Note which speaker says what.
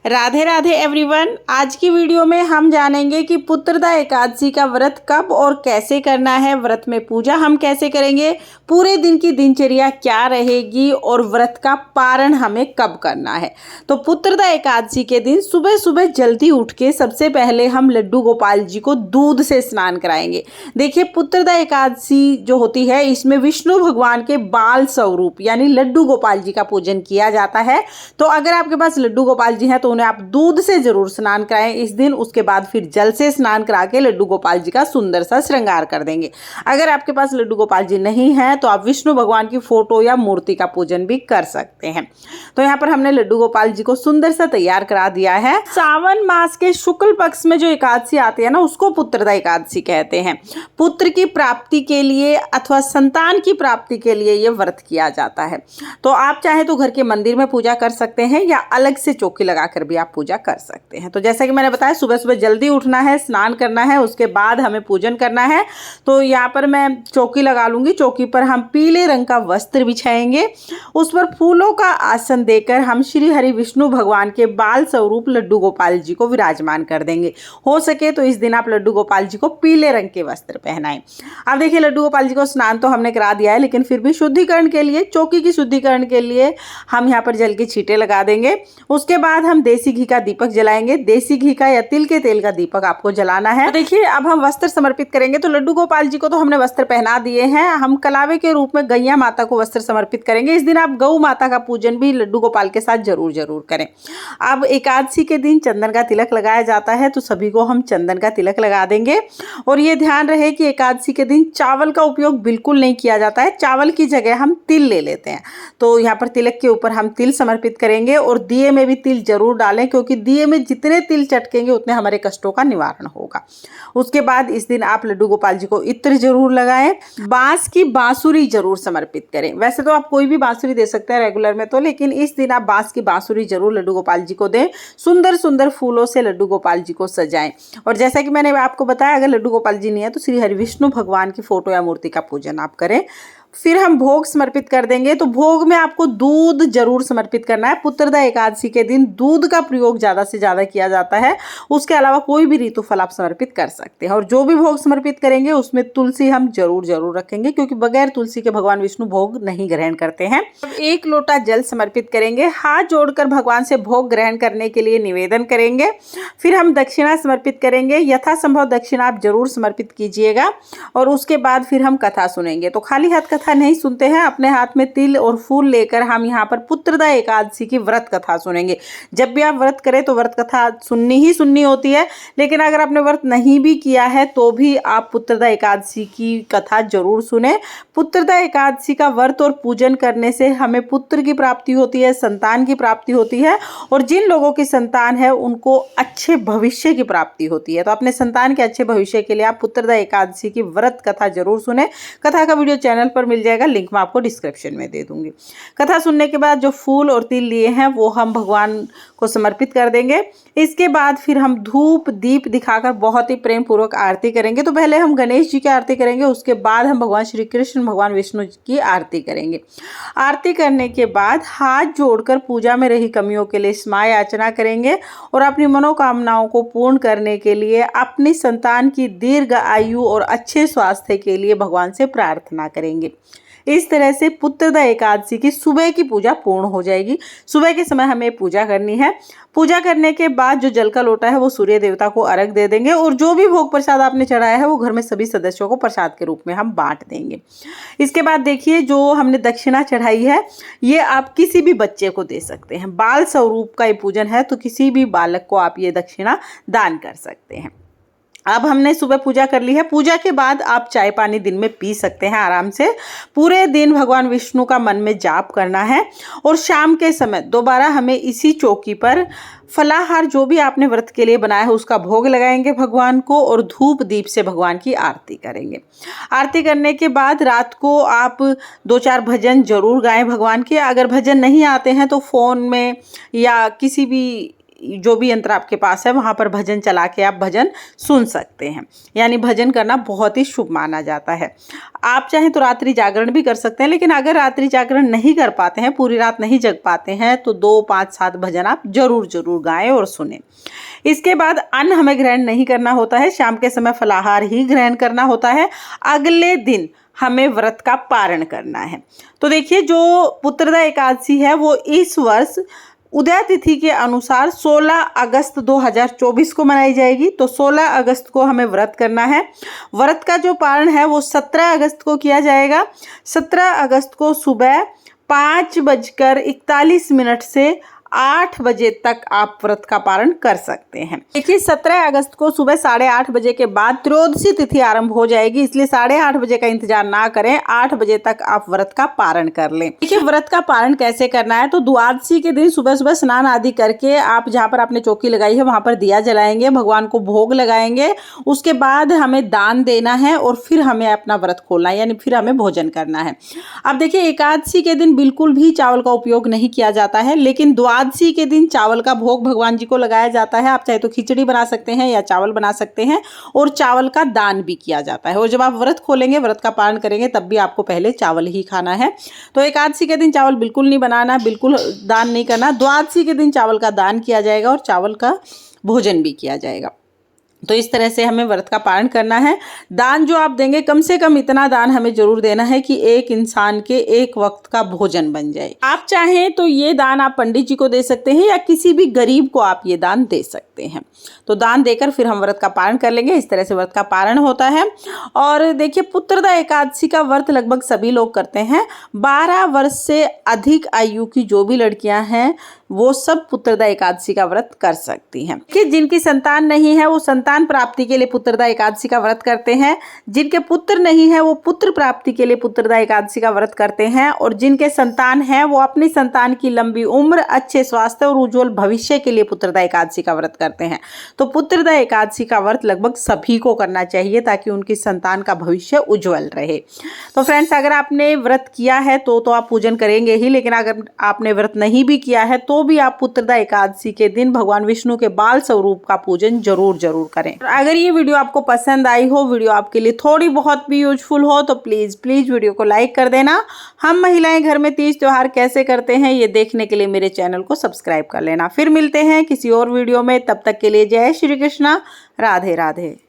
Speaker 1: Radhe Radhe everyone. आज की video में हम जानेंगे कि पुत्रदा एकादशी का व्रत कब और कैसे करना है, व्रत में पूजा हम कैसे करेंगे, पूरे दिन की दिनचर्या क्या रहेगी और व्रत का पारण हमें कब करना है। तो पुत्रदा एकादशी के दिन सुबह सुबह जल्दी उठ के सबसे पहले हम लड्डू गोपाल जी को दूध से स्नान कराएंगे। देखिए, पुत्रदा एकादशी जो होती है इसमें विष्णु भगवान के बाल स्वरूप यानी लड्डू गोपाल जी का पूजन किया जाता है। तो अगर आपके पास लड्डू गोपाल जी हैं तो उन्हें आप दूध से जरूर स्नान कराएं इस दिन। उसके बाद फिर जल से स्नान करा के लड्डू गोपाल जी का सुंदर सा श्रृंगार कर देंगे। अगर आपके पास लड्डू गोपाल जी नहीं है तो आप विष्णु भगवान की फोटो या मूर्ति का पूजन भी कर सकते हैं। तो यहाँ पर हमने लड्डू गोपाल जी को सुंदर सा तैयार करा दिया है। सावन मास के शुक्ल पक्ष में जो एकादशी आती है ना, उसको पुत्रदा एकादशी कहते हैं। पुत्र की प्राप्ति के लिए अथवा संतान की प्राप्ति के लिए ये व्रत किया जाता है। तो आप चाहे तो घर के मंदिर में पूजा कर सकते हैं या अलग से चौकी लगाकर भी आप पूजा कर सकते हैं। तो जैसा कि मैंने बताया, सुबह सुबह जल्दी उठना है, स्नान करना है, उसके बाद हमें पूजन करना है। तो यहाँ पर मैं चौकी लगा लूंगी। चौकी पर हम पीले रंग का वस्त्र बिछाएंगे, उस पर फूलों का आसन देकर हम श्री हरि विष्णु भगवान के बाल स्वरूप लड्डू गोपाल जी को विराजमान कर देंगे। हो सके तो इस दिन आप लड्डू गोपाल जी को पीले रंग के वस्त्र पहनाएं। अब देखिए, लड्डू गोपाल जी को स्नान तो हमने करा दिया है, लेकिन फिर भी शुद्धिकरण के लिए, चौकी की शुद्धिकरण के लिए हम यहाँ पर जल के छींटे लगा देंगे। उसके बाद हम देसी घी का दीपक जलाएंगे। देसी घी का या तिल के तेल का दीपक आपको जलाना है। तो देखिए, अब हम वस्त्र समर्पित करेंगे। तो लड्डू गोपाल जी को तो हमने वस्त्र पहना दिए हैं। हम कलावे के रूप में गैया माता को वस्त्र समर्पित करेंगे। इस दिन आप गौ माता का पूजन भी लड्डू गोपाल के साथ जरूर करें। अब एकादशी के दिन चंदन का तिलक लगाया जाता है, तो सभी को हम चंदन का तिलक लगा देंगे। और ये ध्यान रहे कि एकादशी के दिन चावल का उपयोग बिल्कुल नहीं किया जाता है। चावल की जगह हम तिल ले लेते हैं। तो यहाँ पर तिलक के ऊपर हम तिल समर्पित करेंगे और दिए में भी तिल जरूर डालें, क्योंकि दिए में जितने तिल चटकेंगे उतने हमारे कष्टों का निवारण होगा। उसके बाद इस दिन आप लड्डू गोपाल जी को इत्र जरूर लगाएं। बांस की बांसुरी जरूर समर्पित करें। वैसे तो आप कोई भी बांसुरी दे सकते हैं रेगुलर में तो, लेकिन इस दिन आप बांस की बांसुरी जरूर लड्डू गोपाल जी को दें। सुंदर सुंदर फूलों से लड्डू गोपाल जी को सजाएं। और जैसा कि मैंने आपको बताया, अगर लड्डू गोपाल जी नहीं है तो श्री हरि विष्णु भगवान की फोटो या मूर्ति का पूजन आप करें। फिर हम भोग समर्पित कर देंगे। तो भोग में आपको दूध जरूर समर्पित करना है। पुत्रदा एकादशी के दिन दूध का प्रयोग ज़्यादा से ज़्यादा किया जाता है। उसके अलावा कोई भी ऋतु फल आप समर्पित कर सकते हैं। और जो भी भोग समर्पित करेंगे उसमें तुलसी हम जरूर रखेंगे, क्योंकि बगैर तुलसी के भगवान विष्णु भोग नहीं ग्रहण करते हैं। अब 1 लोटा जल समर्पित करेंगे। हाथ जोड़कर भगवान से भोग ग्रहण करने के लिए निवेदन करेंगे। फिर हम दक्षिणा समर्पित करेंगे। यथासंभव दक्षिणा आप जरूर समर्पित कीजिएगा। और उसके बाद फिर हम कथा सुनेंगे। तो खाली हाथ कथा नहीं सुनते हैं, अपने हाथ में तिल और फूल लेकर हम यहाँ पर पुत्रदा एकादशी की व्रत कथा सुनेंगे। जब भी आप व्रत करें तो व्रत कथा सुननी होती है, लेकिन अगर आपने व्रत नहीं भी किया है तो भी आप पुत्रदा एकादशी की कथा जरूर सुने। पुत्रदा एकादशी का व्रत और पूजन करने से हमें पुत्र की प्राप्ति होती है, संतान की प्राप्ति होती है। और जिन लोगों की संतान है उनको अच्छे भविष्य की प्राप्ति होती है। तो अपने संतान के अच्छे भविष्य के लिए आप पुत्रदा एकादशी की व्रत कथा जरूर सुने। कथा का वीडियो चैनल पर मिल जाएगा, लिंक मैं आपको डिस्क्रिप्शन में दे दूंगी। कथा सुनने के बाद जो फूल और तिल लिए हैं वो हम भगवान को समर्पित कर देंगे। इसके बाद फिर हम धूप दीप दिखाकर बहुत ही प्रेम पूर्वक आरती करेंगे। तो पहले हम गणेश जी की आरती करेंगे, उसके बाद हम भगवान श्री कृष्ण भगवान विष्णु की आरती करेंगे। आरती करने के बाद हाथ जोड़कर पूजा में रही कमियों के लिए क्षमा याचना करेंगे और अपनी मनोकामनाओं को पूर्ण करने के लिए अपनी संतान की दीर्घ आयु और अच्छे स्वास्थ्य के लिए भगवान से प्रार्थना करेंगे। इस तरह से पुत्रदा एकादशी की सुबह की पूजा पूर्ण हो जाएगी। सुबह के समय हमें पूजा करनी है। पूजा करने के बाद जो जल का लोटा है वो सूर्य देवता को अर्घ दे देंगे। और जो भी भोग प्रसाद आपने चढ़ाया है वो घर में सभी सदस्यों को प्रसाद के रूप में हम बांट देंगे। इसके बाद देखिए, जो हमने दक्षिणा चढ़ाई है ये आप किसी भी बच्चे को दे सकते हैं। बाल स्वरूप का ये पूजन है, तो किसी भी बालक को आप ये दक्षिणा दान कर सकते हैं। अब हमने सुबह पूजा कर ली है। पूजा के बाद आप चाय पानी दिन में पी सकते हैं आराम से। पूरे दिन भगवान विष्णु का मन में जाप करना है। और शाम के समय दोबारा हमें इसी चौकी पर फलाहार जो भी आपने व्रत के लिए बनाया है उसका भोग लगाएंगे भगवान को और धूप दीप से भगवान की आरती करेंगे। आरती करने के बाद रात को आप 2-4 भजन जरूर गाएं भगवान के। अगर भजन नहीं आते हैं तो फ़ोन में या किसी भी जो भी यंत्र आपके पास है वहाँ पर भजन चला के आप भजन सुन सकते हैं। यानी भजन करना बहुत ही शुभ माना जाता है। आप चाहें तो रात्रि जागरण भी कर सकते हैं, लेकिन अगर रात्रि जागरण नहीं कर पाते हैं, पूरी रात नहीं जग पाते हैं, तो 2, 5, 7 भजन आप जरूर गाएं और सुने। इसके बाद अन्न हमें ग्रहण नहीं करना होता है, शाम के समय फलाहार ही ग्रहण करना होता है। अगले दिन हमें व्रत का पारण करना है। तो देखिए, जो पुत्रदा एकादशी है वो इस वर्ष उदय तिथि के अनुसार 16 अगस्त 2024 को मनाई जाएगी। तो 16 अगस्त को हमें व्रत करना है। व्रत का जो पारण है वो 17 अगस्त को किया जाएगा। 17 अगस्त को सुबह 5:41 से 8 बजे तक आप व्रत का पारण कर सकते हैं। देखिए, 17 अगस्त को सुबह 8:30 बजे के बाद त्रयोदशी तिथि आरंभ हो जाएगी, इसलिए 8:30 बजे का इंतजार ना करें, 8 बजे तक आप व्रत का पारण कर लें। देखिए, व्रत का पारण कैसे करना है, तो द्वादशी के दिन सुबह सुबह स्नान आदि करके आप जहाँ पर आपने चौकी लगाई है वहां पर दिया जलाएंगे, भगवान को भोग लगाएंगे। उसके बाद हमें दान देना है और फिर हमें अपना व्रत खोलना है, यानी फिर हमें भोजन करना है। अब देखिए, एकादशी के दिन बिल्कुल भी चावल का उपयोग नहीं किया जाता है, लेकिन द्वादशी के दिन चावल का भोग भगवान जी को लगाया जाता है। आप चाहे तो खिचड़ी बना सकते हैं या चावल बना सकते हैं, और चावल का दान भी किया जाता है। और जब आप व्रत खोलेंगे, व्रत का पारण करेंगे, तब भी आपको पहले चावल ही खाना है। तो एकादशी के दिन चावल बिल्कुल नहीं बनाना, बिल्कुल दान नहीं करना। द्वादशी के दिन चावल का दान किया जाएगा और चावल का भोजन भी किया जाएगा। तो इस तरह से हमें व्रत का पारण करना है। दान जो आप देंगे, कम से कम इतना दान हमें जरूर देना है कि एक इंसान के एक वक्त का भोजन बन जाए। आप चाहें तो ये दान आप पंडित जी को दे सकते हैं या किसी भी गरीब को आप ये दान दे सकते हैं। तो दान देकर फिर हम व्रत का पारण कर लेंगे। इस तरह से व्रत का पारण होता है। और देखिए, पुत्रदा एकादशी का व्रत लगभग सभी लोग करते हैं। 12 वर्ष से अधिक आयु की जो भी लड़कियां हैं वो सब पुत्रदा एकादशी का व्रत कर सकती हैं। कि जिनकी संतान नहीं है वो संतान प्राप्ति के लिए पुत्रदा एकादशी का व्रत करते हैं। जिनके पुत्र नहीं है वो पुत्र प्राप्ति के लिए पुत्रदा एकादशी का व्रत करते हैं। और जिनके संतान है वो अपनी संतान की लंबी उम्र, अच्छे स्वास्थ्य और उज्जवल भविष्य के लिए पुत्रदा एकादशी का व्रत करते हैं। तो पुत्रदा एकादशी का व्रत लगभग सभी को करना चाहिए ताकि उनकी संतान का भविष्य उज्जवल रहे। तो फ्रेंड्स, अगर आपने व्रत किया है तो आप पूजन करेंगे ही, लेकिन अगर आपने व्रत नहीं भी किया है तो भी आप पुत्रदा एकादशी के दिन भगवान विष्णु के बाल स्वरूप का पूजन जरूर करें। अगर ये वीडियो आपको पसंद आई हो, वीडियो आपके लिए थोड़ी बहुत भी यूजफुल हो, तो प्लीज वीडियो को लाइक कर देना। हम महिलाएं घर में तीज त्योहार कैसे करते हैं ये देखने के लिए मेरे चैनल को सब्सक्राइब कर लेना। फिर मिलते हैं किसी और वीडियो में, तब तक के लिए जय श्री कृष्णा, राधे राधे।